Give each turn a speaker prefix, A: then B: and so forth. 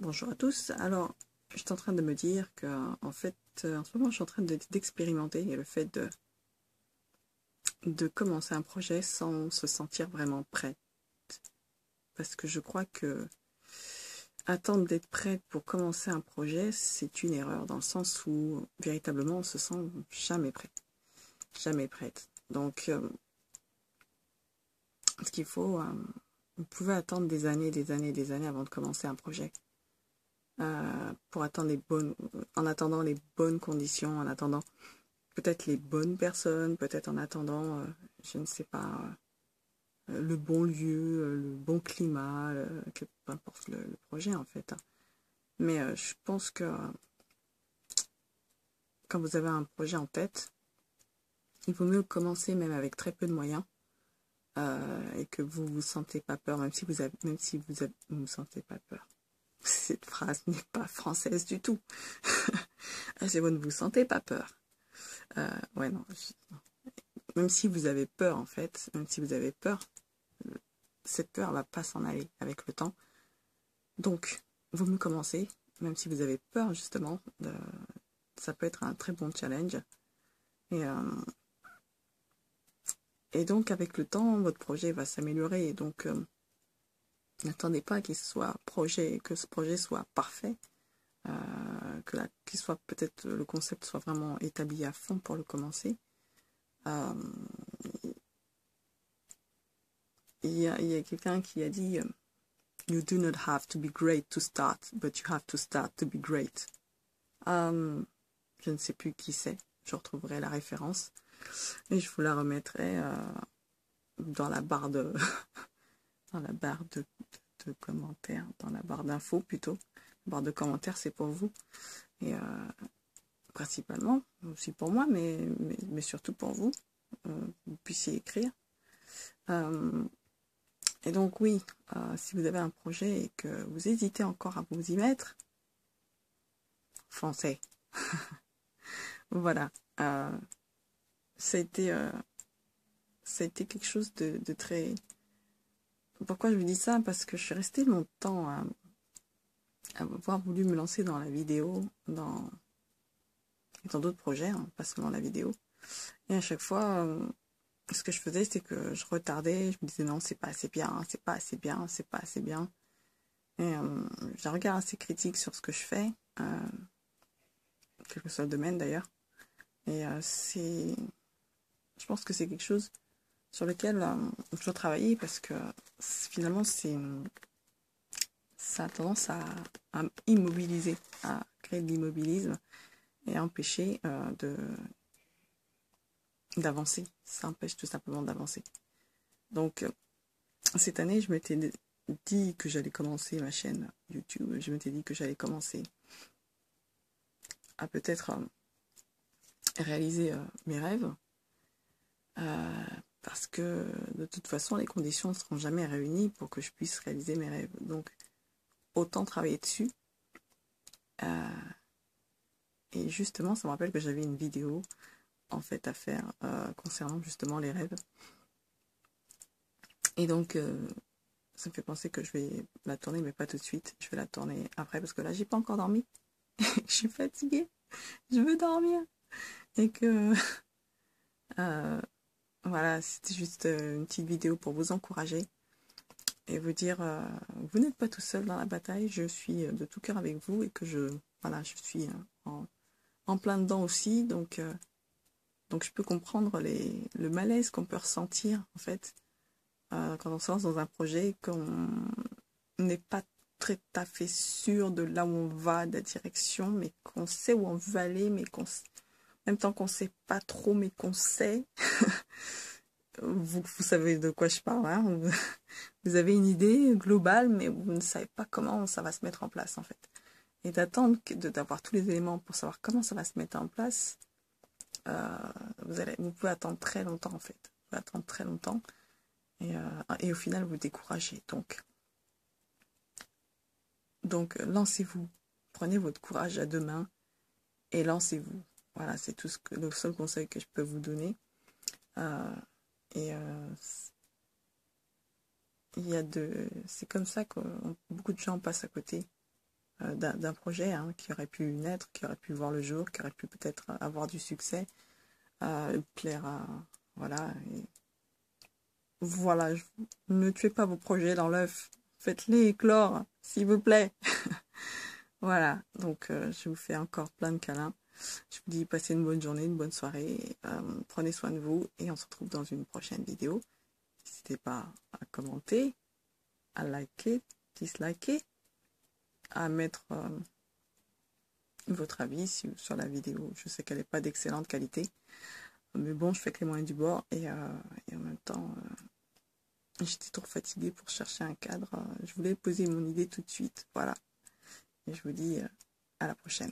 A: Bonjour à tous. Alors, je suis en train de me dire que, en fait, en ce moment, je suis en train d'expérimenter le fait de commencer un projet sans se sentir vraiment prête. Parce que je crois que attendre d'être prête pour commencer un projet, c'est une erreur, dans le sens où, véritablement, on se sent jamais prêt. Jamais prête. Donc, ce qu'il faut, vous pouvez attendre des années, des années, des années avant de commencer un projet. Pour attendre en attendant les bonnes conditions, en attendant peut-être les bonnes personnes, peut-être en attendant, je ne sais pas, le bon lieu, le bon climat, peu importe le projet en fait. Mais je pense que quand vous avez un projet en tête, il vaut mieux commencer même avec très peu de moyens et que vous vous sentez pas peur, même si vous sentez pas peur. Cette phrase n'est pas française du tout. C'est vous ne vous sentez pas peur. Ouais, non. Même si vous avez peur, en fait, même si vous avez peur, cette peur va pas s'en aller avec le temps. Donc, vaut mieux commencer, même si vous avez peur, justement. Ça peut être un très bon challenge. Et, et donc, avec le temps, votre projet va s'améliorer. Et donc, n'attendez pas que ce projet soit parfait. Qu'il soit peut-être le concept soit vraiment établi à fond pour le commencer. Il y a quelqu'un qui a dit You do not have to be great to start, but you have to start to be great. Je ne sais plus qui c'est, je retrouverai la référence et je vous la remettrai dans la barre de dans la barre de commentaires, dans la barre d'infos plutôt. La barre de commentaires, c'est pour vous et principalement aussi pour moi, mais surtout pour vous. Vous puissiez écrire. Et donc oui, si vous avez un projet et que vous hésitez encore à vous y mettre, foncez. Voilà. Ça a été quelque chose de très... Pourquoi je vous dis ça? Parce que je suis restée longtemps à avoir voulu me lancer dans la vidéo, dans d'autres projets, hein, pas seulement la vidéo. Et à chaque fois, ce que je faisais, c'était que je retardais, je me disais non, c'est pas assez bien, c'est pas assez bien, c'est pas assez bien. Et j'ai un regard assez critique sur ce que je fais, quel que soit le domaine d'ailleurs. Et je pense que c'est quelque chose sur lequel je dois travailler parce que finalement, ça a tendance à immobiliser, à créer de l'immobilisme et à empêcher d'avancer. Ça empêche tout simplement d'avancer. Donc, cette année, je m'étais dit que j'allais commencer ma chaîne YouTube. Je m'étais dit que j'allais commencer à peut-être réaliser mes rêves. Parce que de toute façon, les conditions ne seront jamais réunies pour que je puisse réaliser mes rêves. Donc, autant travailler dessus. Et justement, ça me rappelle que j'avais une vidéo en fait à faire concernant justement les rêves. Et donc, ça me fait penser que je vais la tourner, mais pas tout de suite. Je vais la tourner après parce que là, j'ai pas encore dormi. Je suis fatiguée. Je veux dormir. Et que voilà, c'était juste une petite vidéo pour vous encourager et vous dire vous n'êtes pas tout seul dans la bataille. Je suis de tout cœur avec vous et que je suis en plein dedans aussi. Donc je peux comprendre le malaise qu'on peut ressentir en fait quand on se lance dans un projet, qu'on n'est pas très à fait sûr de là où on va, de la direction, mais qu'on sait où on veut aller, mais en même temps qu'on sait pas trop, mais qu'on sait. Vous savez de quoi je parle, hein. Vous avez une idée globale, mais vous ne savez pas comment ça va se mettre en place en fait. Et d'attendre d'avoir tous les éléments pour savoir comment ça va se mettre en place, vous pouvez attendre très longtemps en fait. Vous pouvez attendre très longtemps et au final vous découragez. Donc lancez-vous, prenez votre courage à deux mains et lancez-vous. Voilà, c'est le seul conseil que je peux vous donner. C'est comme ça que beaucoup de gens passent à côté d'un projet hein, qui aurait pu naître, qui aurait pu voir le jour, qui aurait pu peut-être avoir du succès, plaire à... Voilà. Et voilà, ne tuez pas vos projets dans l'œuf. Faites-les éclore, s'il vous plaît. Voilà, donc je vous fais encore plein de câlins. Je vous dis passez une bonne journée, une bonne soirée. Prenez soin de vous et on se retrouve dans une prochaine vidéo. N'hésitez pas à commenter, à liker, disliker, à mettre votre avis sur la vidéo. Je sais qu'elle n'est pas d'excellente qualité, mais bon, je fais que les moyens du bord et en même temps, j'étais trop fatiguée pour chercher un cadre. Je voulais poser mon idée tout de suite. Voilà. Et je vous dis à la prochaine.